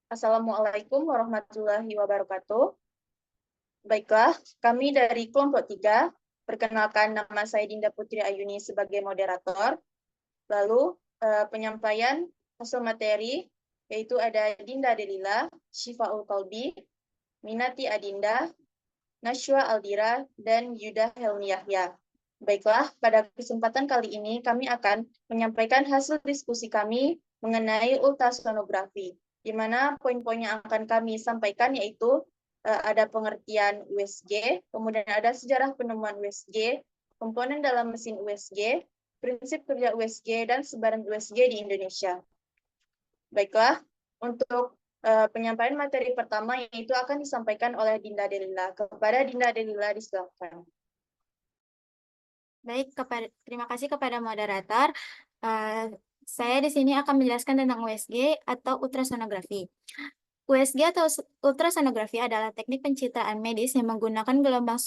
Assalamualaikum warahmatullahi wabarakatuh. Baiklah, kami dari kelompok 3, perkenalkan nama saya Dinda Putri Ayuni sebagai moderator. Lalu penyampaian hasil materi, yaitu ada Dinda Delila, Syifaul Qalbi, Minati Adinda, Nashwa Aldira, dan Yuda Helmi Yahya. Baiklah, pada kesempatan kali ini kami akan menyampaikan hasil diskusi kami mengenai ultrasonografi, di mana poin-poin yang akan kami sampaikan yaitu ada pengertian USG, kemudian ada sejarah penemuan USG, komponen dalam mesin USG, prinsip kerja USG, dan sebaran USG di Indonesia. Baiklah, untuk penyampaian materi pertama yaitu akan disampaikan oleh Dinda Delila. Kepada Dinda Delila, disilakan. Baik, terima kasih kepada moderator. Saya di sini akan menjelaskan tentang USG atau ultrasonografi. USG atau ultrasonografi adalah teknik pencitraan medis yang menggunakan gelombang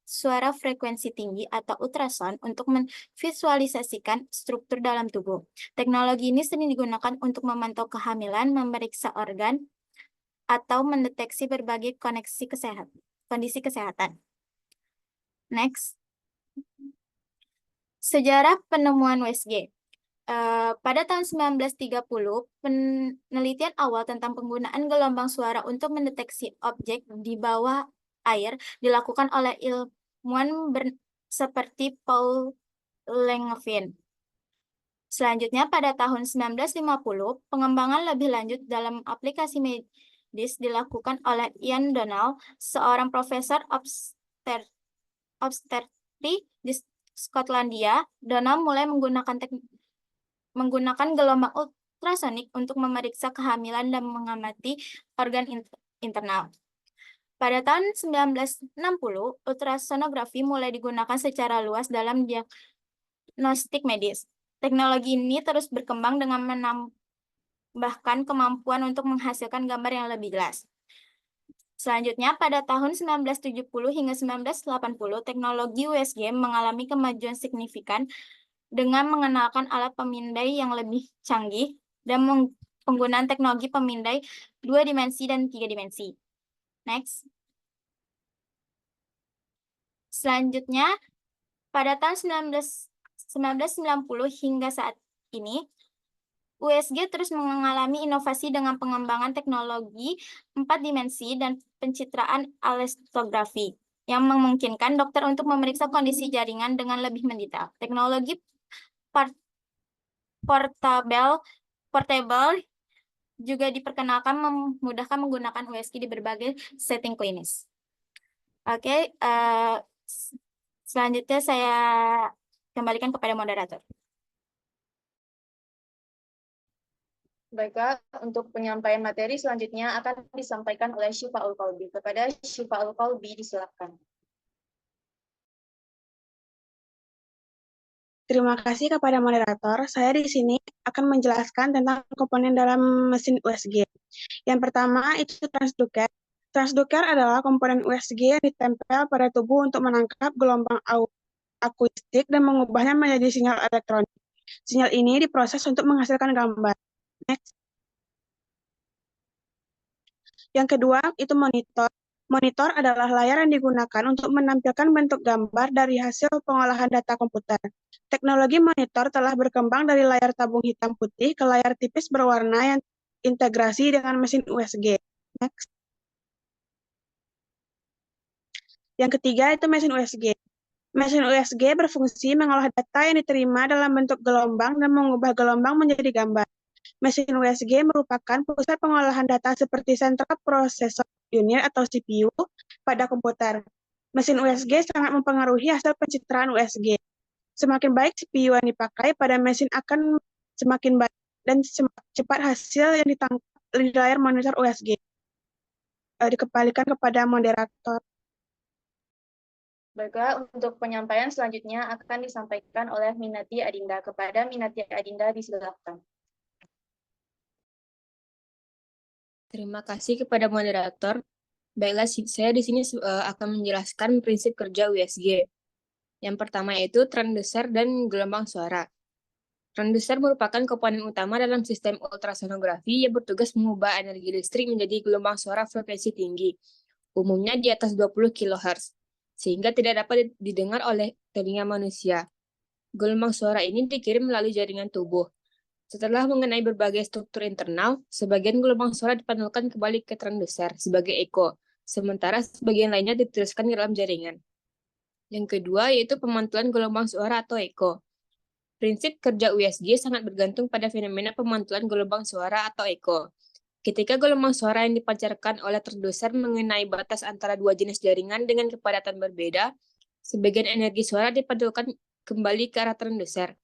suara frekuensi tinggi atau ultrasound untuk memvisualisasikan struktur dalam tubuh. Teknologi ini sering digunakan untuk memantau kehamilan, memeriksa organ, atau mendeteksi berbagai kondisi kesehatan. Next. Sejarah penemuan USG. Pada tahun 1930, penelitian awal tentang penggunaan gelombang suara untuk mendeteksi objek di bawah air dilakukan oleh ilmuwan seperti Paul Langevin. Selanjutnya, pada tahun 1950, pengembangan lebih lanjut dalam aplikasi medis dilakukan oleh Ian Donald, seorang profesor obstetrik di Skotlandia. Donald mulai menggunakan gelombang ultrasonik untuk memeriksa kehamilan dan mengamati organ internal. Pada tahun 1960, ultrasonografi mulai digunakan secara luas dalam diagnostik medis. Teknologi ini terus berkembang dengan menambahkan kemampuan untuk menghasilkan gambar yang lebih jelas. Selanjutnya, pada tahun 1970 hingga 1980, teknologi USG mengalami kemajuan signifikan dengan mengenalkan alat pemindai yang lebih canggih dan penggunaan teknologi pemindai 2 dimensi dan 3 dimensi. Next. Selanjutnya, pada tahun 1990 hingga saat ini, USG terus mengalami inovasi dengan pengembangan teknologi 4 dimensi dan pencitraan elastografi yang memungkinkan dokter untuk memeriksa kondisi jaringan dengan lebih mendetail. Teknologi portable juga diperkenalkan memudahkan menggunakan USG di berbagai setting klinis. Oke, selanjutnya saya kembalikan kepada moderator. Baiklah, untuk penyampaian materi selanjutnya akan disampaikan oleh Syifaul Qalbi. Kepada Syifaul Qalbi, disilakan. Terima kasih kepada moderator. Saya di sini akan menjelaskan tentang komponen dalam mesin USG. Yang pertama itu transducer. Transducer adalah komponen USG yang ditempel pada tubuh untuk menangkap gelombang akustik dan mengubahnya menjadi sinyal elektronik. Sinyal ini diproses untuk menghasilkan gambar. Next. Yang kedua itu monitor. Monitor adalah layar yang digunakan untuk menampilkan bentuk gambar dari hasil pengolahan data komputer. Teknologi monitor telah berkembang dari layar tabung hitam putih ke layar tipis berwarna yang integrasi dengan mesin USG. Next. Yang ketiga itu mesin USG. Mesin USG berfungsi mengolah data yang diterima dalam bentuk gelombang dan mengubah gelombang menjadi gambar. Mesin USG merupakan pusat pengolahan data seperti Central Processing Unit atau CPU pada komputer. Mesin USG sangat mempengaruhi hasil pencitraan USG. Semakin baik CPU yang dipakai pada mesin akan semakin baik dan cepat hasil yang ditangkap di layar monitor USG. Dikembalikan kepada moderator. Baiklah, untuk penyampaian selanjutnya akan disampaikan oleh Minati Adinda. Kepada Minati Adinda, disilakan. Terima kasih kepada moderator. Baiklah, saya di sini akan menjelaskan prinsip kerja USG. Yang pertama yaitu transducer dan gelombang suara. Transduser merupakan komponen utama dalam sistem ultrasonografi yang bertugas mengubah energi listrik menjadi gelombang suara frekuensi tinggi, umumnya di atas 20 kHz, sehingga tidak dapat didengar oleh telinga manusia. Gelombang suara ini dikirim melalui jaringan tubuh. Setelah mengenai berbagai struktur internal, sebagian gelombang suara dipanulkan kembali ke transduser sebagai echo, sementara sebagian lainnya diteruskan di dalam jaringan. Yang kedua yaitu pemantulan gelombang suara atau echo. Prinsip kerja USG sangat bergantung pada fenomena pemantulan gelombang suara atau echo. Ketika gelombang suara yang dipancarkan oleh transduser mengenai batas antara dua jenis jaringan dengan kepadatan berbeda, sebagian energi suara dipantulkan kembali ke arah transduser.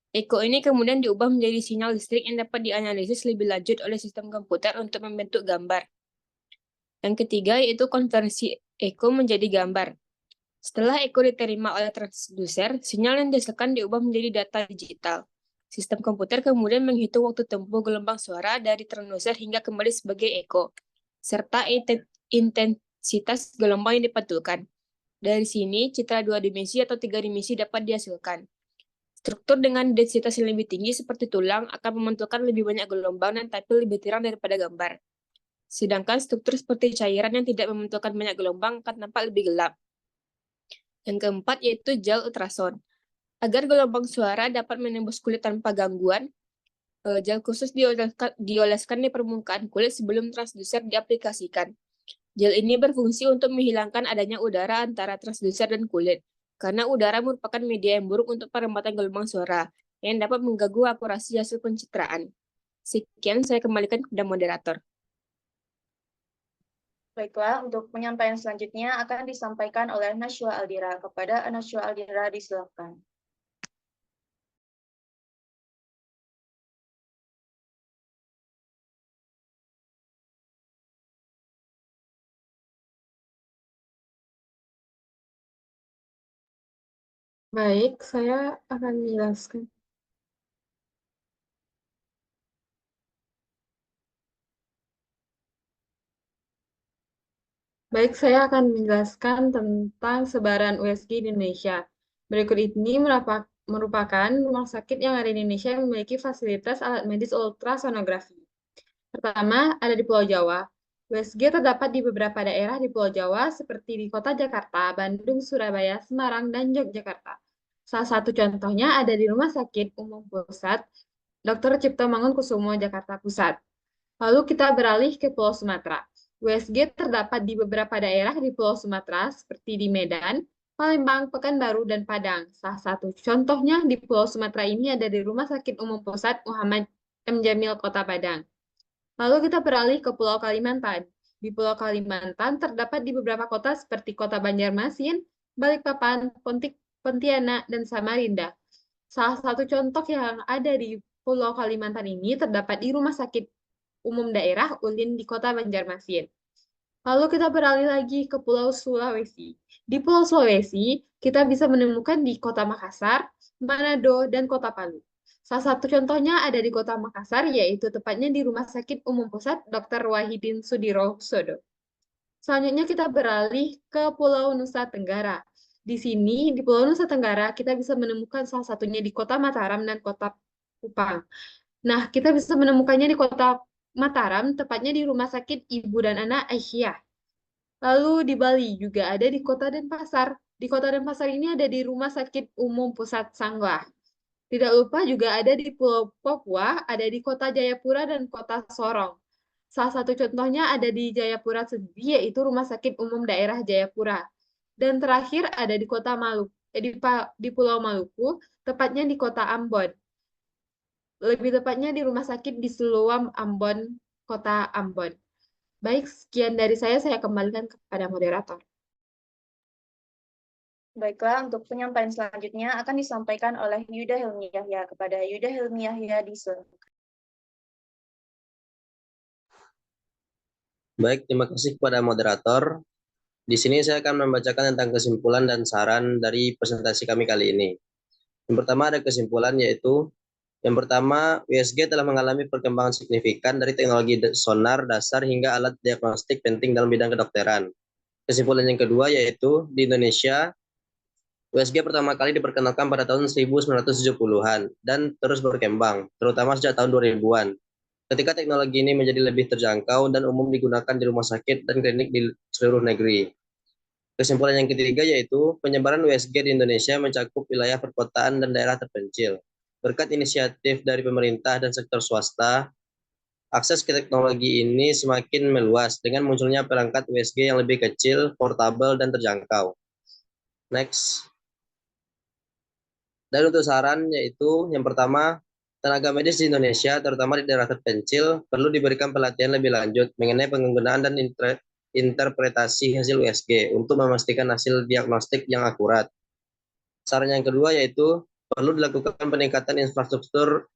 Echo ini kemudian diubah menjadi sinyal listrik yang dapat dianalisis lebih lanjut oleh sistem komputer untuk membentuk gambar. Yang ketiga yaitu konversi echo menjadi gambar. Setelah echo diterima oleh transduser, sinyal yang dihasilkan diubah menjadi data digital. Sistem komputer kemudian menghitung waktu tempuh gelombang suara dari transduser hingga kembali sebagai echo, serta intensitas gelombang yang dipantulkan. Dari sini, citra 2 dimensi atau 3 dimensi dapat dihasilkan. Struktur dengan densitas yang lebih tinggi seperti tulang akan memantulkan lebih banyak gelombang dan tampil lebih terang daripada gambar. Sedangkan struktur seperti cairan yang tidak memantulkan banyak gelombang akan tampak lebih gelap. Yang keempat yaitu gel ultrason. Agar gelombang suara dapat menembus kulit tanpa gangguan, gel khusus dioleskan di permukaan kulit sebelum transduser diaplikasikan. Gel ini berfungsi untuk menghilangkan adanya udara antara transduser dan kulit, karena udara merupakan media yang buruk untuk penempatan gelombang suara, yang dapat mengganggu akurasi hasil pencitraan. Sekian saya kembalikan kepada moderator. Baiklah, untuk penyampaian selanjutnya akan disampaikan oleh Nashwa Aldira. Kepada Nashwa Aldira disilakan. Baik, saya akan menjelaskan. Baik, saya akan menjelaskan tentang sebaran USG di Indonesia. Berikut ini merupakan rumah sakit yang ada di Indonesia yang memiliki fasilitas alat medis ultrasonografi. Pertama, ada di Pulau Jawa. USG terdapat di beberapa daerah di Pulau Jawa seperti di Kota Jakarta, Bandung, Surabaya, Semarang, dan Yogyakarta. Salah satu contohnya ada di Rumah Sakit Umum Pusat Dr. Cipto Mangunkusumo, Jakarta Pusat. Lalu kita beralih ke Pulau Sumatera. USG terdapat di beberapa daerah di Pulau Sumatera seperti di Medan, Palembang, Pekanbaru, dan Padang. Salah satu contohnya di Pulau Sumatera ini ada di Rumah Sakit Umum Pusat Muhammad M. Jamil, Kota Padang. Lalu kita beralih ke Pulau Kalimantan. Di Pulau Kalimantan terdapat di beberapa kota seperti Kota Banjarmasin, Balikpapan, Pontianak, dan Samarinda. Salah satu contoh yang ada di Pulau Kalimantan ini terdapat di Rumah Sakit Umum Daerah Ulin di Kota Banjarmasin. Lalu kita beralih lagi ke Pulau Sulawesi. Di Pulau Sulawesi, kita bisa menemukan di Kota Makassar, Manado, dan Kota Palu. Salah satu contohnya ada di Kota Makassar, yaitu tepatnya di Rumah Sakit Umum Pusat Dr. Wahidin Sudirohusodo. Selanjutnya kita beralih ke Pulau Nusa Tenggara. Di sini, di Pulau Nusa Tenggara, kita bisa menemukan salah satunya di Kota Mataram dan Kota Kupang. Nah, kita bisa menemukannya di Kota Mataram, tepatnya di Rumah Sakit Ibu dan Anak Aisyah. Lalu di Bali juga ada di Kota Denpasar. Di Kota Denpasar ini ada di Rumah Sakit Umum Pusat Sanglah. Tidak lupa juga ada di Pulau Papua, ada di Kota Jayapura dan Kota Sorong. Salah satu contohnya ada di Jayapura sendiri, yaitu Rumah Sakit Umum Daerah Jayapura. Dan terakhir ada di Kota Maluku, di Pulau Maluku, tepatnya di Kota Ambon. Lebih tepatnya di Rumah Sakit di Siloam, Ambon, Kota Ambon. Baik, sekian dari saya kembalikan kepada moderator. Baiklah, untuk penyampaian selanjutnya akan disampaikan oleh Yuda Helmi Yahya. Kepada Yuda Helmi Yahya disilakan. Baik, terima kasih kepada moderator. Di sini saya akan membacakan tentang kesimpulan dan saran dari presentasi kami kali ini. Yang pertama ada kesimpulan yaitu, yang pertama, USG telah mengalami perkembangan signifikan dari teknologi sonar dasar hingga alat diagnostik penting dalam bidang kedokteran. Kesimpulan yang kedua yaitu, di Indonesia, USG pertama kali diperkenalkan pada tahun 1970-an dan terus berkembang, terutama sejak tahun 2000-an. Ketika teknologi ini menjadi lebih terjangkau dan umum digunakan di rumah sakit dan klinik di seluruh negeri. Kesimpulan yang ketiga yaitu penyebaran USG di Indonesia mencakup wilayah perkotaan dan daerah terpencil. Berkat inisiatif dari pemerintah dan sektor swasta, akses ke teknologi ini semakin meluas dengan munculnya perangkat USG yang lebih kecil, portabel, dan terjangkau. Next. Dan untuk saran yaitu yang pertama, tenaga medis di Indonesia, terutama di daerah terpencil, perlu diberikan pelatihan lebih lanjut mengenai penggunaan dan interpretasi hasil USG untuk memastikan hasil diagnostik yang akurat. Saran yang kedua yaitu perlu dilakukan peningkatan infrastruktur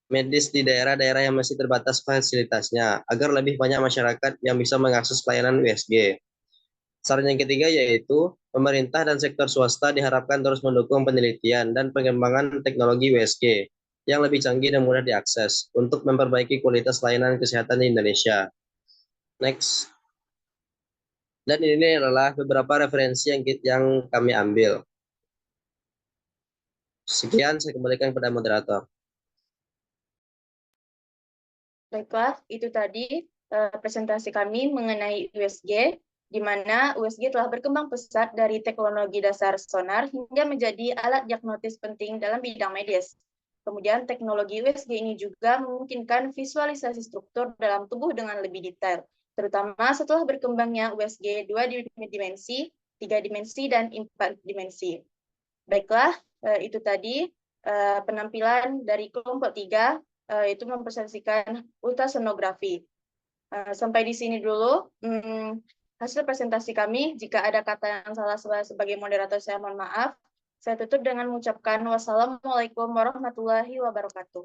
medis di daerah-daerah yang masih terbatas fasilitasnya, agar lebih banyak masyarakat yang bisa mengakses pelayanan USG. Saran yang ketiga yaitu pemerintah dan sektor swasta diharapkan terus mendukung penelitian dan pengembangan teknologi USG yang lebih canggih dan mudah diakses untuk memperbaiki kualitas layanan kesehatan di Indonesia. Next. Dan ini adalah beberapa referensi yang kami ambil. Sekian, saya kembalikan kepada moderator. Baiklah, itu tadi presentasi kami mengenai USG, di mana USG telah berkembang pesat dari teknologi dasar sonar hingga menjadi alat diagnostis penting dalam bidang medis. Kemudian teknologi USG ini juga memungkinkan visualisasi struktur dalam tubuh dengan lebih detail, terutama setelah berkembangnya USG 2 dimensi, 3 dimensi, dan 4 dimensi. Baiklah, itu tadi penampilan dari kelompok 3, itu mempresentasikan ultrasonografi. Sampai di sini dulu hasil presentasi kami. Jika ada kata yang salah sebagai moderator, saya mohon maaf. Saya tutup dengan mengucapkan wassalamualaikum warahmatullahi wabarakatuh.